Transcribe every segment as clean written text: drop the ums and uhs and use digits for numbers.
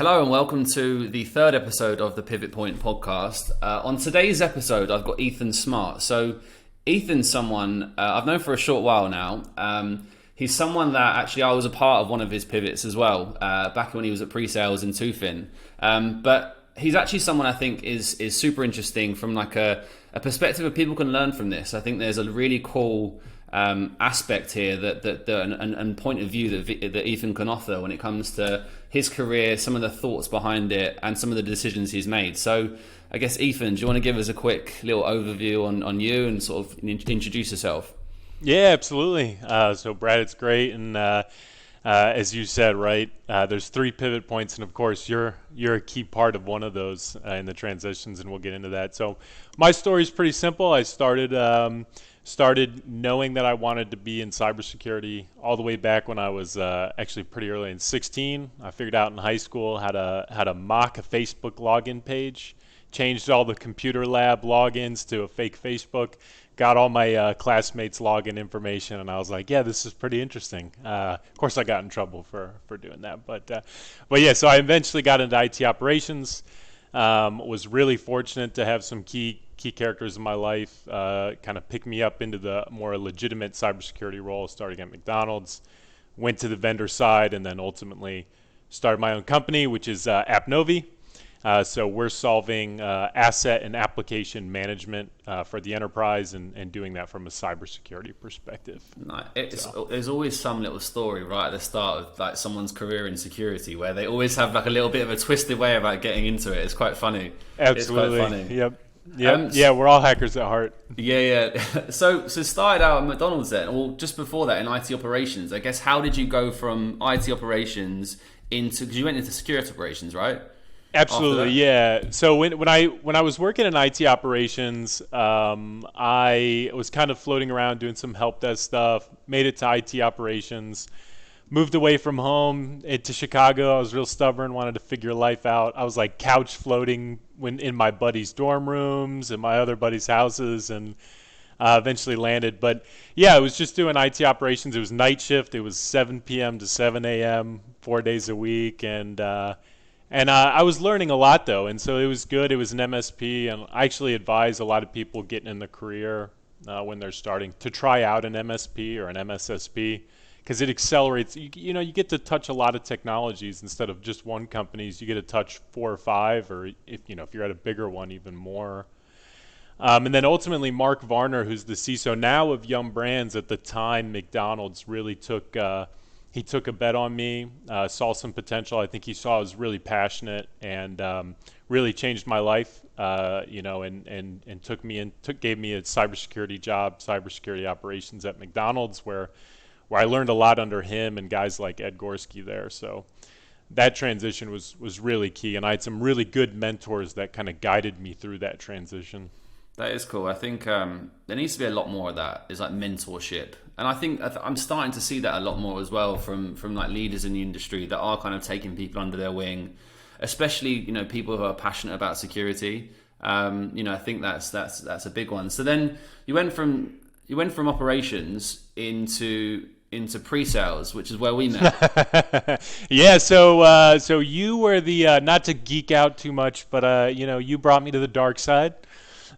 Hello and welcome to the third episode of the Pivot Point podcast. On today's episode, I've got Ethan Smart. So Ethan's someone I've known for a short while now. He's someone that actually I was a part of one of his pivots as well, back when he was at pre-sales in Tufin. But he's actually someone I think is super interesting from like a perspective of people can learn from this. I think there's a really cool aspect here and point of view that Ethan can offer when it comes to his career, some of the thoughts behind it, and some of the decisions he's made. So I guess, Ethan, do you want to give us a quick little overview on you and sort of introduce yourself? Yeah, absolutely. So Brad, it's great. And as you said, right, there's 3 pivot points. And of course, you're a key part of one of those in the transitions, and we'll get into that. So my story is pretty simple. I started knowing that I wanted to be in cybersecurity all the way back when I was actually pretty early in 16. I figured out in high school how to mock a Facebook login page, changed all the computer lab logins to a fake Facebook, got all my classmates' login information, and I was like, yeah, this is pretty interesting. Of course, I got in trouble for doing that, but yeah, so I eventually got into IT operations. Was really fortunate to have some key characters in my life kind of pick me up into the more legitimate cybersecurity role, starting at McDonald's, went to the vendor side, and then ultimately started my own company, which is appNovi. So we're solving asset and application management for the enterprise and doing that from a cybersecurity perspective. There's always some little story right at the start of like someone's career in security where they always have like a little bit of a twisted way about getting into it. It's quite funny. Absolutely. It's quite funny. Yep. Yeah, we're all hackers at heart. Yeah. So started out at McDonald's then, or just before that in IT operations. I guess how did you go from IT operations into, because you went into security operations, right? Absolutely, yeah. So when I was working in IT operations, I was kind of floating around doing some help desk stuff. Made it to IT operations. Moved away from home to Chicago. I was real stubborn, wanted to figure life out. I was like couch floating in my buddies' dorm rooms and my other buddies' houses, and eventually landed. But yeah, I was just doing IT operations. It was night shift. It was 7 p.m. to 7 a.m., 4 days a week, and I was learning a lot though, and so it was good. It was an MSP, and I actually advise a lot of people getting in the career when they're starting to try out an MSP or an MSSP. Because it accelerates, you get to touch a lot of technologies instead of just one company's. You get to touch 4 or 5, or if you're at a bigger one, even more. And then ultimately, Mark Varner, who's the CISO now of Yum Brands, at the time McDonald's really took a bet on me, saw some potential. I think he saw I was really passionate and really changed my life. And gave me a cybersecurity job, cybersecurity operations at McDonald's, where I learned a lot under him and guys like Ed Gorski there. So that transition was really key, and I had some really good mentors that kind of guided me through that transition. That is cool. I think there needs to be a lot more of that. Is like mentorship, and I think I'm starting to see that a lot more as well from like leaders in the industry that are kind of taking people under their wing, especially people who are passionate about security. I think that's a big one. So then you went from operations into pre-sales, which is where we met. Yeah, so you were the not to geek out too much, but you brought me to the dark side.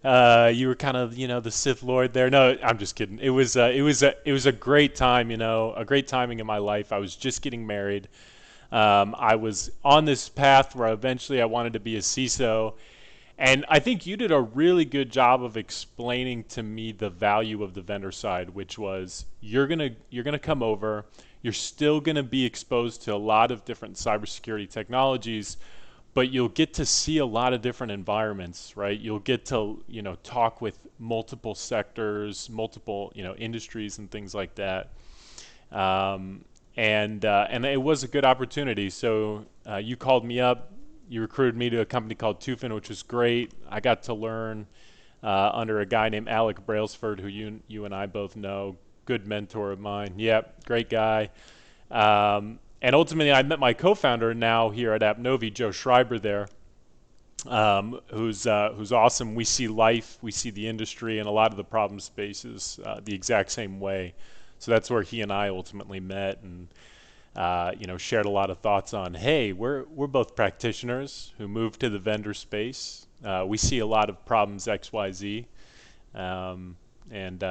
You were kind of the Sith Lord there. No, I'm just kidding. It was a great time, a great timing in my life. I was just getting married. I was on this path where eventually I wanted to be a CISO. And I think you did a really good job of explaining to me the value of the vendor side, which was you're gonna come over, you're still gonna be exposed to a lot of different cybersecurity technologies, but you'll get to see a lot of different environments, right? You'll get to talk with multiple sectors, multiple industries and things like that. And it was a good opportunity. So you called me up. You recruited me to a company called Tufin, which was great. I got to learn under a guy named Alec Brailsford, who you and I both know, good mentor of mine. Yep, great guy. And ultimately, I met my co-founder now here at appNovi, Joe Schreiber there, who's awesome. We see life, we see the industry, and a lot of the problem spaces the exact same way. So that's where he and I ultimately met, and shared a lot of thoughts on, hey, we're both practitioners who moved to the vendor space. We see a lot of problems X, Y, Z, um, and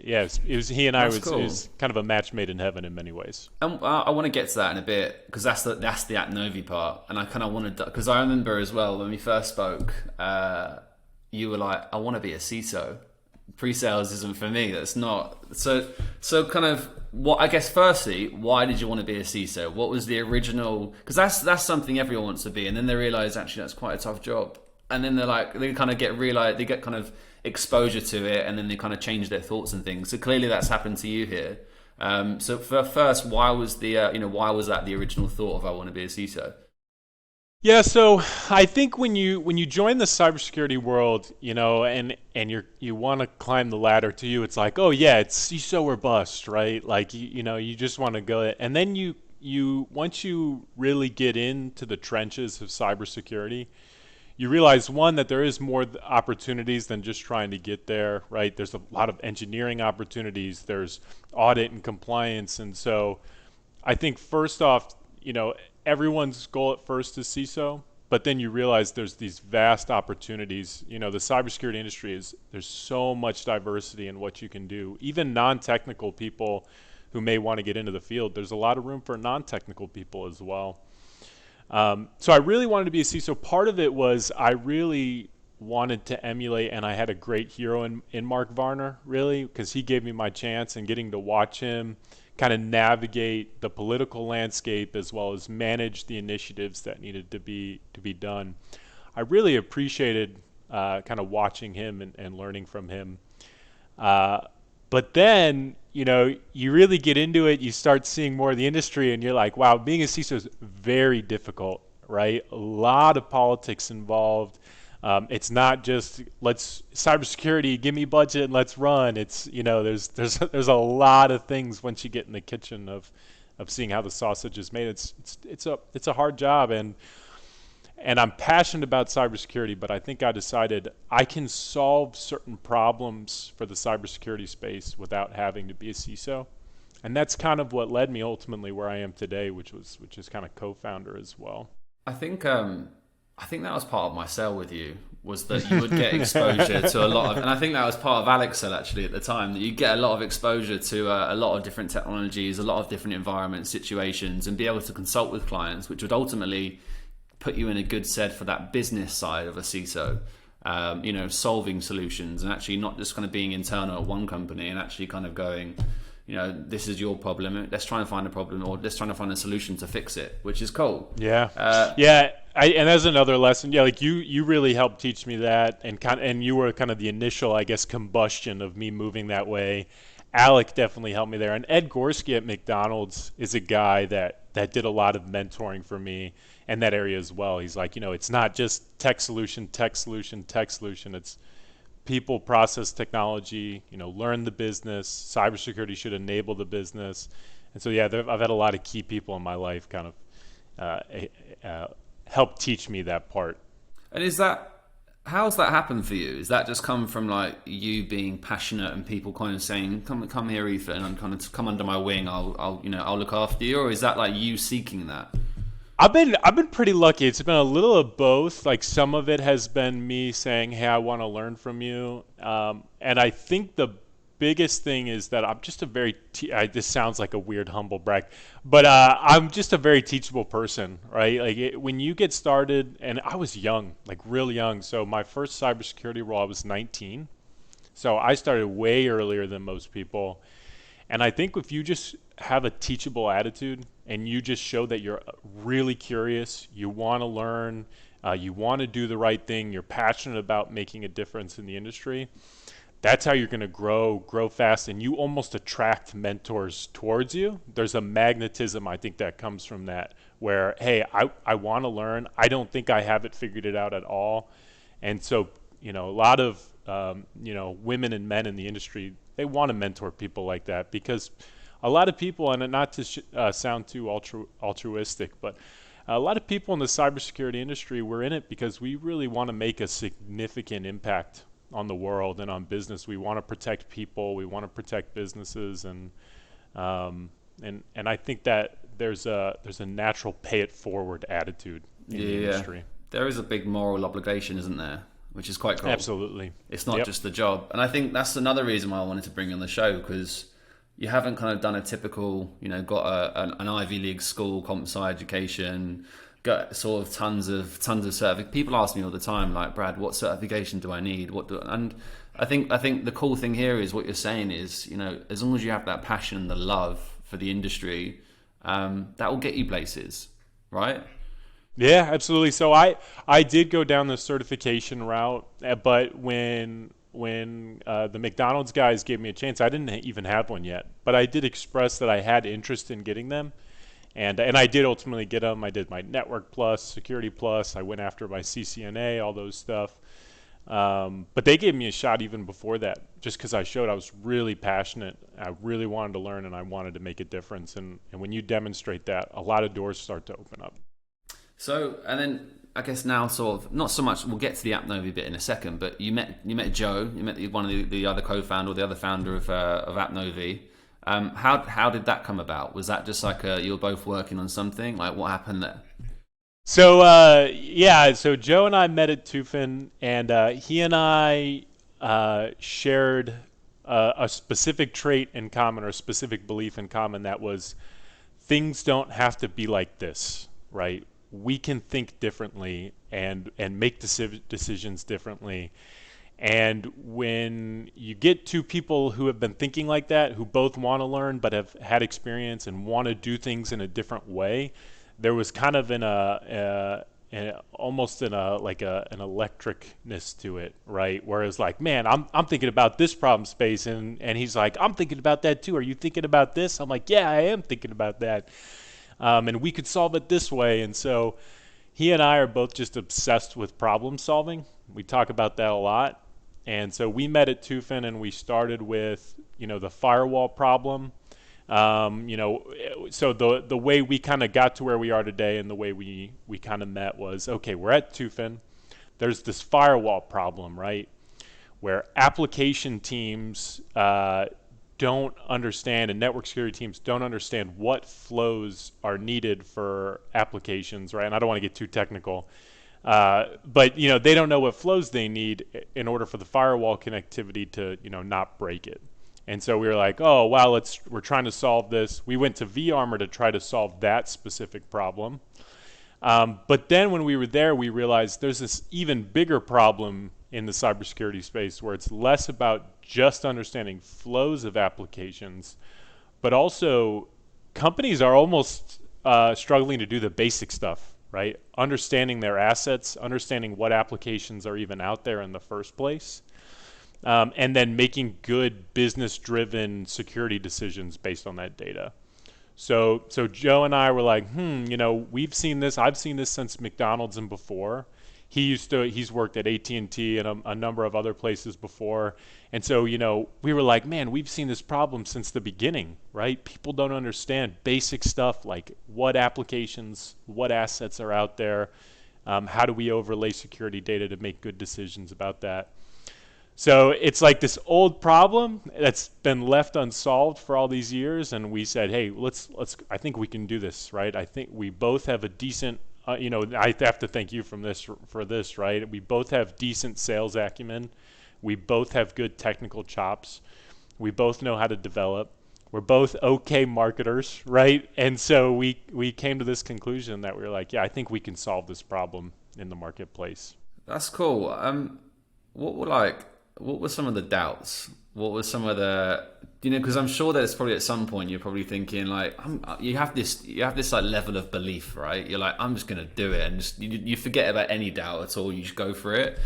yeah, it was he and I That's was it cool. was kind of a match made in heaven in many ways. And I want to get to that in a bit because that's the appNovi part, and I kind of wanted because I remember as well when we first spoke, you were like, "I want to be a CISO. Pre-sales isn't for me. That's not." So kind of what I guess. Firstly, why did you want to be a CISO? What was the original? Because that's something everyone wants to be, and then they realize actually that's quite a tough job, and then they kind of get kind of exposure to it, and then they kind of change their thoughts and things. So clearly that's happened to you here. So first, why was why was that the original thought of I want to be a CISO? Yeah, so I think when you join the cybersecurity world, and you want to climb the ladder, to you it's like, oh yeah, it's CISO or bust, right? Like you just want to go, and then you once you really get into the trenches of cybersecurity, you realize, one, that there is more opportunities than just trying to get there, right? There's a lot of engineering opportunities, there's audit and compliance, and so I think first off, everyone's goal at first is CISO, but then you realize there's these vast opportunities. The cybersecurity industry there's so much diversity in what you can do. Even non-technical people who may want to get into the field, there's a lot of room for non-technical people as well. So I really wanted to be a CISO. Part of it was I really wanted to emulate, and I had a great hero in Mark Varner, really, because he gave me my chance, and getting to watch him kind of navigate the political landscape as well as manage the initiatives that needed to be done. I really appreciated kind of watching him and learning from him. But then, you really get into it, you start seeing more of the industry, and you're like, wow, being a CISO is very difficult, right? A lot of politics involved. It's not just let's cybersecurity, give me budget and let's run. It's there's a lot of things once you get in the kitchen of seeing how the sausage is made. It's a hard job, and I'm passionate about cybersecurity, but I think I decided I can solve certain problems for the cybersecurity space without having to be a CISO. And that's kind of what led me ultimately where I am today, which is kind of co-founder as well. I think that was part of my sell with you, was that you would get exposure to a lot of, and I think that was part of Alex sell actually at the time, that you get a lot of exposure to a lot of different technologies, a lot of different environments, situations, and be able to consult with clients, which would ultimately put you in a good stead for that business side of a CISO. Solving solutions and actually not just kind of being internal at one company and actually kind of going, this is your problem. Let's try and find a problem, or let's try to find a solution to fix it, which is cool. Yeah. Yeah. And as another lesson, yeah, like you really helped teach me that, and you were kind of the initial, I guess, combustion of me moving that way. Alec definitely helped me there, and Ed Gorski at McDonald's is a guy that did a lot of mentoring for me in that area as well. He's like, it's not just tech solution, tech solution, tech solution. It's people, process, technology. Learn the business. Cybersecurity should enable the business, and so yeah, I've had a lot of key people in my life kind of help teach me that part. And how's that happened for you? Is that just come from like you being passionate and people kind of saying, come here, Ethan, and kind of come under my wing, I'll look after you, or is that like you seeking that? I've been pretty lucky. It's been a little of both. Like, some of it has been me saying, hey, I want to learn from you, and I think the biggest thing is that I'm just a very this sounds like a weird humble brag, but I'm just a very teachable person, right? Like, when you get started, and I was young, like real young. So my first cybersecurity role, I was 19. So I started way earlier than most people. And I think if you just have a teachable attitude and you just show that you're really curious, you want to learn, you want to do the right thing, you're passionate about making a difference in the industry, that's how you're going to grow fast, and you almost attract mentors towards you. There's a magnetism, I think, that comes from that, where, hey, I want to learn. I don't think I have it figured it out at all. And so, a lot of, women and men in the industry, they want to mentor people like that, because a lot of people, and not to sound too altruistic, but a lot of people in the cybersecurity industry, we're in it because we really want to make a significant impact on the world and on business. We want to protect people, we want to protect businesses, and I think that there's a natural pay it forward attitude in the industry. There is a big moral obligation, isn't there? Which is quite cool. Absolutely. It's not just the job. And I think that's another reason why I wanted to bring you on the show, because you haven't kind of done a typical, got an Ivy League school, comp sci education, got sort of tons of certifications. People ask me all the time, like, Brad, what certification do I need? And I think the cool thing here is what you're saying is, as long as you have that passion and the love for the industry, that will get you places, right? Yeah, absolutely. So I did go down the certification route, but when the McDonald's guys gave me a chance, I didn't even have one yet, but I did express that I had interest in getting them, and I did ultimately get them. I did my Network Plus, Security Plus. I went after my CCNA, all those stuff. But they gave me a shot even before that, just because I showed I was really passionate. I really wanted to learn, and I wanted to make a difference. And when you demonstrate that, a lot of doors start to open up. So, and then I guess now sort of, not so much, we'll get to the appNovi bit in a second, but you met Joe, you met one of the other co-founder, or the other founder of appNovi. How did that come about? Was that just like you were both working on something? Like, what happened there? So, so Joe and I met at Tufin, and he and I shared a specific trait in common, or a specific belief in common, that was things don't have to be like this, right? We can think differently and make decisions differently. And when you get two people who have been thinking like that, who both want to learn but have had experience and want to do things in a different way, there was kind of almost an electricness to it, right? Whereas, like, man, I'm thinking about this problem space, and he's like, I'm thinking about that too. Are you thinking about this? I'm like, yeah, I am thinking about that. And we could solve it this way. And so he and I are both just obsessed with problem solving. We talk about that a lot. And so we met at Tufin, and we started with, the firewall problem. So the way we kind of got to where we are today, and the way we kind of met was, okay, we're at Tufin. There's this firewall problem, right? Where application teams don't understand, and network security teams don't understand what flows are needed for applications, right? And I don't want to get too technical, but they don't know what flows they need in order for the firewall connectivity to not break it. And so we were like, oh wow, we're trying to solve this. We went to vArmor to try to solve that specific problem. But then when we were there, we realized there's this even bigger problem in the cybersecurity space, where it's less about just understanding flows of applications, but also companies are almost struggling to do the basic stuff, right? Understanding their assets, understanding what applications are even out there in the first place, and then making good business-driven security decisions based on that data. So Joe and I were like, we've seen this. I've seen this since McDonald's and before. He's worked at AT&T and a number of other places before. And so, we were like, man, we've seen this problem since the beginning, right? People don't understand basic stuff like what applications, what assets are out there. How do we overlay security data to make good decisions about that? So it's like this old problem that's been left unsolved for all these years, and we said, hey, let's. I think we can do this, right? I think we both have a decent. I have to thank you for this, right? We both have decent sales acumen. We both have good technical chops. We both know how to develop. We're both okay marketers, right? And so we came to this conclusion that we were like, yeah, I think we can solve this problem in the marketplace. That's cool. What were some of the doubts? What were some of the, because I'm sure that it's probably at some point you're probably thinking like, you have this like level of belief, right? You're like, I'm just going to do it, and just you forget about any doubt at all. You just go for it.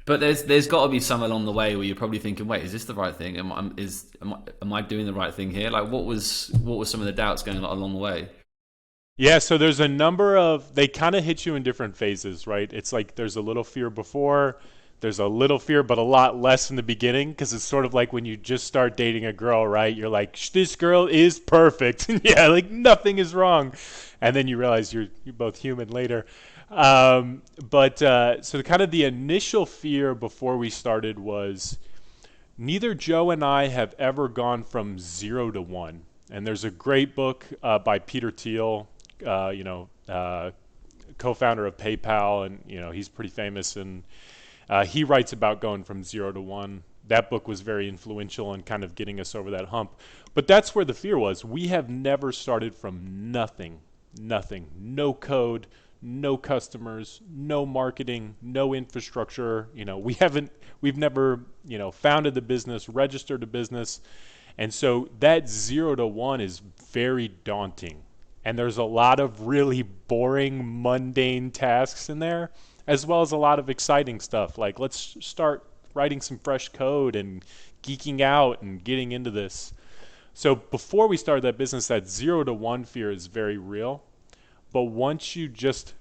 But there's got to be some along the way where you're probably thinking, wait, is this the right thing? Am I doing the right thing here? Like, what were some of the doubts going along the way? Yeah, so there's a number of, they kind of hit you in different phases, right? It's like there's a little fear before. There's a little fear, but a lot less in the beginning, because it's sort of like when you just start dating a girl, right? You're like, this girl is perfect. Yeah, like nothing is wrong. And then you realize you're both human later. So kind of the initial fear before we started was neither Joe and I have ever gone from 0 to 1. And there's a great book by Peter Thiel, you know, co-founder of PayPal, and you know he's pretty famous, and he writes about going from 0 to 1. That book was very influential in kind of getting us over that hump. But that's where the fear was. We have never started from nothing, no code, no customers, no marketing, no infrastructure. You know, we've never, you know, founded the business, registered a business. And so that 0 to 1 is very daunting. And there's a lot of really boring, mundane tasks in there, as well as a lot of exciting stuff. Like, let's start writing some fresh code and geeking out and getting into this. So before we started that business, that 0 to 1 fear is very real. But once you just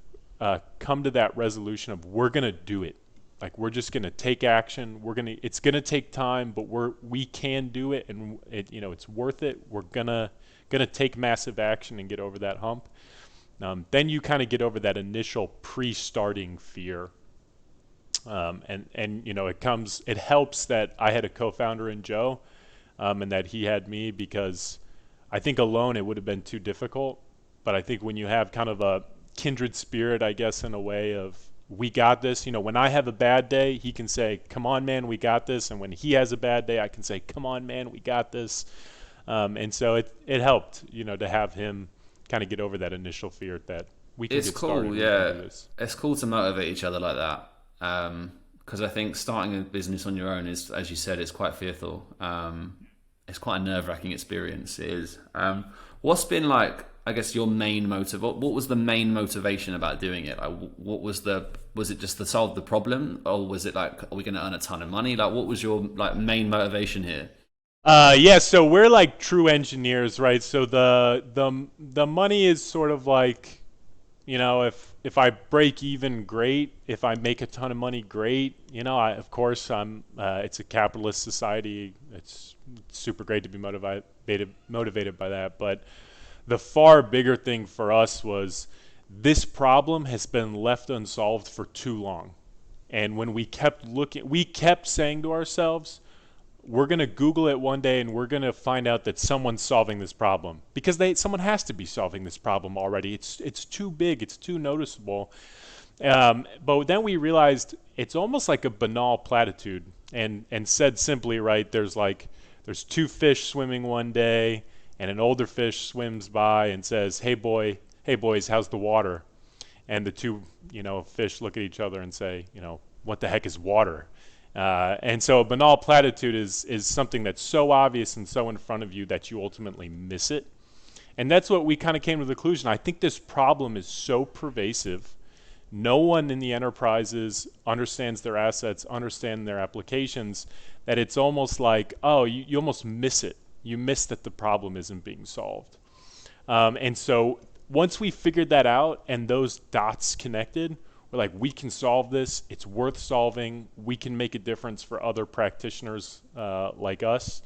come to that resolution of we're going to do it, like we're just going to take action, it's going to take time, but we can do it, and you know, it's worth it. We're going to take massive action and get over that hump. Then you kind of get over that initial pre-starting fear. And you know, it helps that I had a co-founder in Joe, and that he had me, because I think alone it would have been too difficult. But I think when you have kind of a kindred spirit, I guess, in a way of, we got this, you know, when I have a bad day, he can say, come on, man, we got this. And when he has a bad day, I can say, come on, man, we got this. And so it helped, you know, to have him kind of get over that initial fear that we can It's get cool, started. yeah. It's cool to motivate each other like that. Because I think starting a business on your own is, as you said, it's quite fearful. It's quite a nerve-wracking experience. It is. What's been like, I guess, your main motive? What was the main motivation about doing it? Like, was it just to solve the problem, or was it like, are we going to earn a ton of money? Like, what was your like main motivation here? Yeah, so we're like true engineers, right? So the money is sort of like, you know, if I break even, great. If I make a ton of money, great. You know, of course, it's a capitalist society. It's super great to be motivated by that. But the far bigger thing for us was, this problem has been left unsolved for too long. And when we kept saying to ourselves, we're going to Google it one day and we're going to find out that someone's solving this problem, because someone has to be solving this problem already. It's too big, it's too noticeable. But then we realized it's almost like a banal platitude, and said simply, right? There's two fish swimming one day, and an older fish swims by and says, hey boys, how's the water? And the two, you know, fish look at each other and say, you know, what the heck is water? And so a banal platitude is something that's so obvious and so in front of you that you ultimately miss it. And that's what we kind of came to the conclusion. I think this problem is so pervasive. No one in the enterprises understands their assets, understand their applications, that it's almost like, oh, you almost miss it. You miss that the problem isn't being solved. And so once we figured that out and those dots connected, we're like, we can solve this. It's worth solving. We can make a difference for other practitioners like us.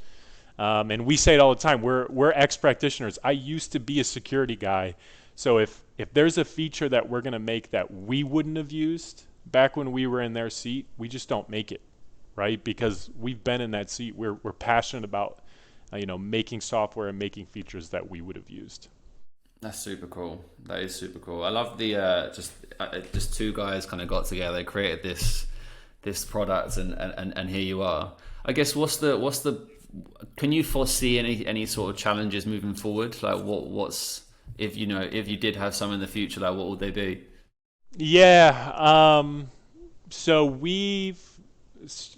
And we say it all the time. We're ex-practitioners. I used to be a security guy. So if there's a feature that we're going to make that we wouldn't have used back when we were in their seat, we just don't make it, right? Because we've been in that seat. We're passionate about making software and making features that we would have used. That's super cool. That is super cool. I love the just two guys kind of got together, they created this product, and here you are. I guess what's the can you foresee any sort of challenges moving forward? Like what's if you did have some in the future, like what would they be? Yeah. So we've if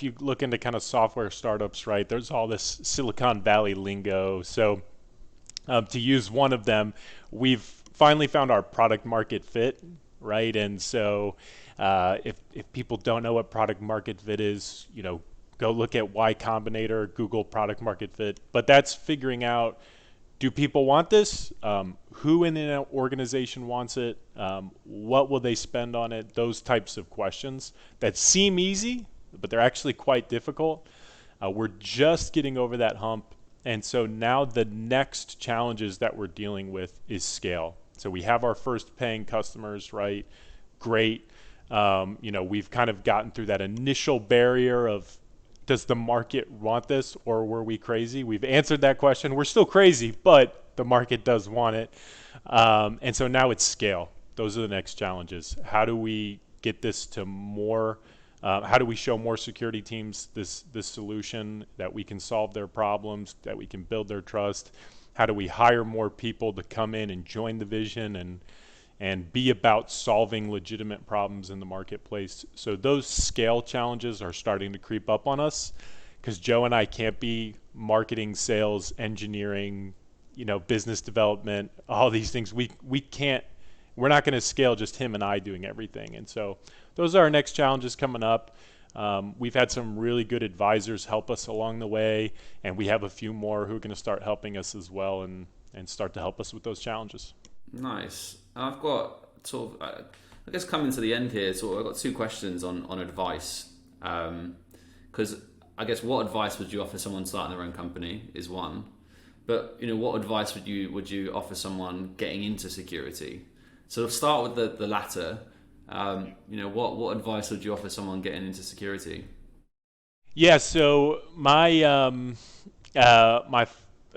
you look into kind of software startups, right? There's all this Silicon Valley lingo. So to use one of them, we've finally found our product market fit, right? And so if people don't know what product market fit is, go look at Y Combinator, Google product market fit. But that's figuring out, do people want this? Who in an organization wants it? What will they spend on it? Those types of questions that seem easy, but they're actually quite difficult. We're just getting over that hump. And so now the next challenges that we're dealing with is scale. So we have our first paying customers, right? Great. We've kind of gotten through that initial barrier of does the market want this, or were we crazy? We've answered that question. We're still crazy, but the market does want it. And so now it's scale. Those are the next challenges. How do we get this to more? How do we show more security teams this solution, that we can solve their problems, that we can build their trust? How do we hire more people to come in and join the vision and be about solving legitimate problems in the marketplace? So those scale challenges are starting to creep up on us, because Joe and I can't be marketing, sales, engineering, business development, all these things. We can't. We're not going to scale just him and I doing everything. And so those are our next challenges coming up. We've had some really good advisors help us along the way, and we have a few more who are going to start helping us as well and start to help us with those challenges. Nice. I've got I guess coming to the end here, I've got two questions on advice. Because I guess what advice would you offer someone starting their own company is one, but what advice would you offer someone getting into security? So to start with the latter, what advice would you offer someone getting into security? Yeah, so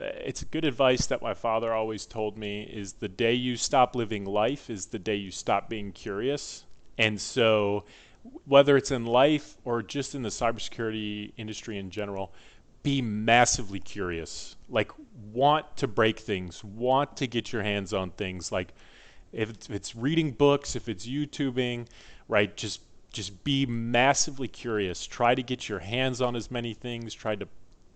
it's good advice that my father always told me is the day you stop living life is the day you stop being curious. And so whether it's in life or just in the cybersecurity industry in general, be massively curious. Like, want to break things, want to get your hands on things. Like, if it's reading books, if it's YouTubing, right, just be massively curious. Try to get your hands on as many things, try to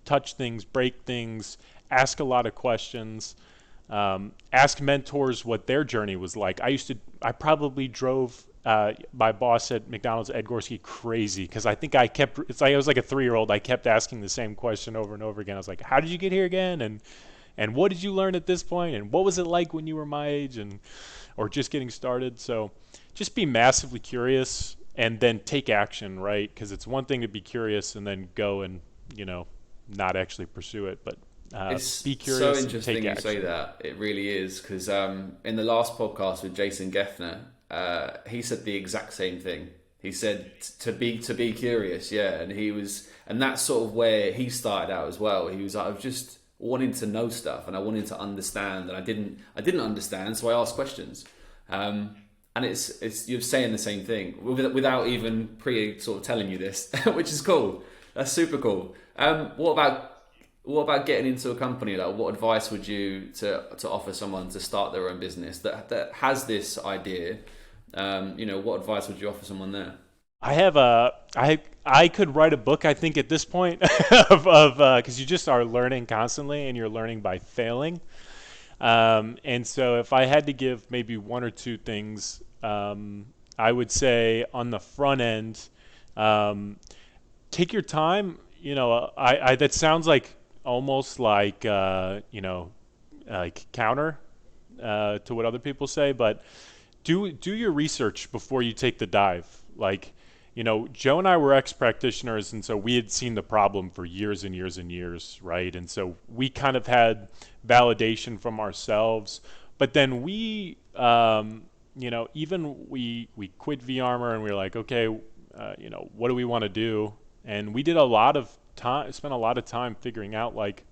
touch things, break things, ask a lot of questions, ask mentors what their journey was like. I probably drove my boss at McDonald's, Ed Gorski, crazy, because I think I was like a 3-year-old. I kept asking the same question over and over again. I was like, how did you get here again? And what did you learn at this point? And what was it like when you were my age or just getting started? So just be massively curious and then take action, right? Because it's one thing to be curious and then go and, not actually pursue it, but be curious. So interesting you say that. It really is, because in the last podcast with Jason Geffner, he said the exact same thing. He said to be curious, yeah, and that's sort of where he started out as well. He was like, I was just wanting to know stuff, and I wanted to understand, and I didn't understand, so I asked questions. And it's you're saying the same thing without even sort of telling you this, which is cool. That's super cool. What about getting into a company? Like, what advice would you to offer someone to start their own business that has this idea? What advice would you offer someone there? I could write a book, I think, at this point of because you just are learning constantly, and you're learning by failing. And so if I had to give maybe one or two things, I would say on the front end, take your time. That sounds like almost like like counter to what other people say, but do your research before you take the dive. Like, Joe and I were ex-practitioners, and so we had seen the problem for years and years and years, right? And so we kind of had validation from ourselves. But then we quit vArmor, and we were like, okay, what do we want to do? And we did spent a lot of time figuring out, like,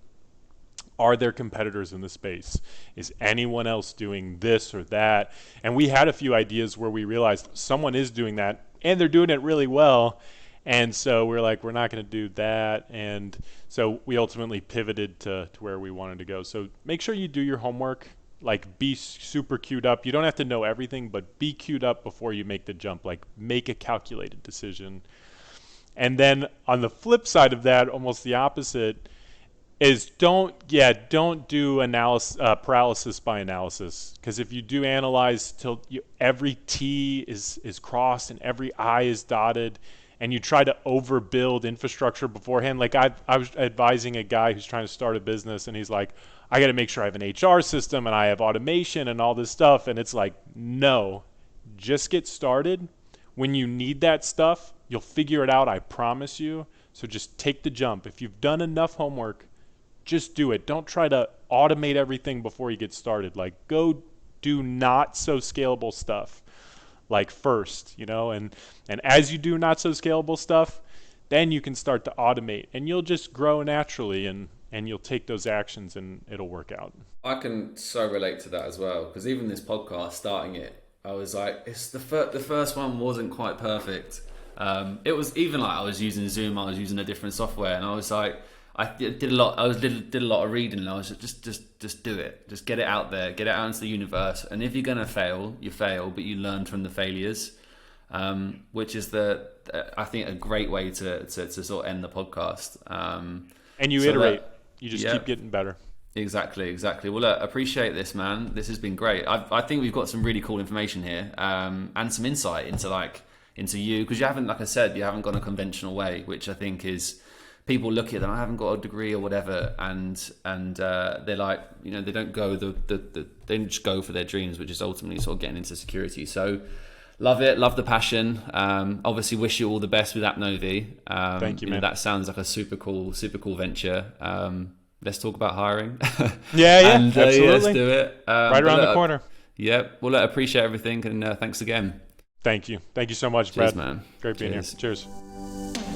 are there competitors in the space? Is anyone else doing this or that? And we had a few ideas where we realized someone is doing that, and they're doing it really well. And so we're like, we're not going to do that. And so we ultimately pivoted to where we wanted to go. So make sure you do your homework. Like, be super queued up. You don't have to know everything, but be queued up before you make the jump. Like, make a calculated decision. And then on the flip side of that, almost the opposite, is don't do paralysis by analysis. Because if you do analyze till every T is crossed and every I is dotted, and you try to overbuild infrastructure beforehand, like I was advising a guy who's trying to start a business, and he's like, I got to make sure I have an HR system and I have automation and all this stuff. And it's like, no, just get started. When you need that stuff, you'll figure it out, I promise you. So just take the jump. If you've done enough homework, just do it. Don't try to automate everything before you get started. Like, go do not so scalable stuff, like, first, and as you do not so scalable stuff, then you can start to automate, and you'll just grow naturally, and you'll take those actions, and it'll work out. I can so relate to that as well, because even this podcast, starting it, I was like, it's the first one wasn't quite perfect. It was even like I was using Zoom, I was using a different software, and I was like, I did a lot of reading, and I was just do it, just get it out there, get it out into the universe, and if you're gonna fail, you fail, but you learn from the failures, which is I think a great way to sort of end the podcast. And you iterate, you just keep getting better. Exactly. Well, look, appreciate this, man. This has been great. I think we've got some really cool information here, and some insight into you, because you haven't, like I said, you haven't gone a conventional way, which I think is, people look at them, I haven't got a degree or whatever, and they're like, you know, they don't go they don't just go for their dreams, which is ultimately sort of getting into security. So love it, love the passion. Obviously wish you all the best with appNovi. Thank you, man. That sounds like a super cool venture. Let's talk about hiring. Yeah, and, absolutely. Let's do it. Right around the corner. Yeah. Well, I appreciate everything, and thanks again. Thank you so much, Cheers, Brad. man. Great being Cheers. here. Cheers.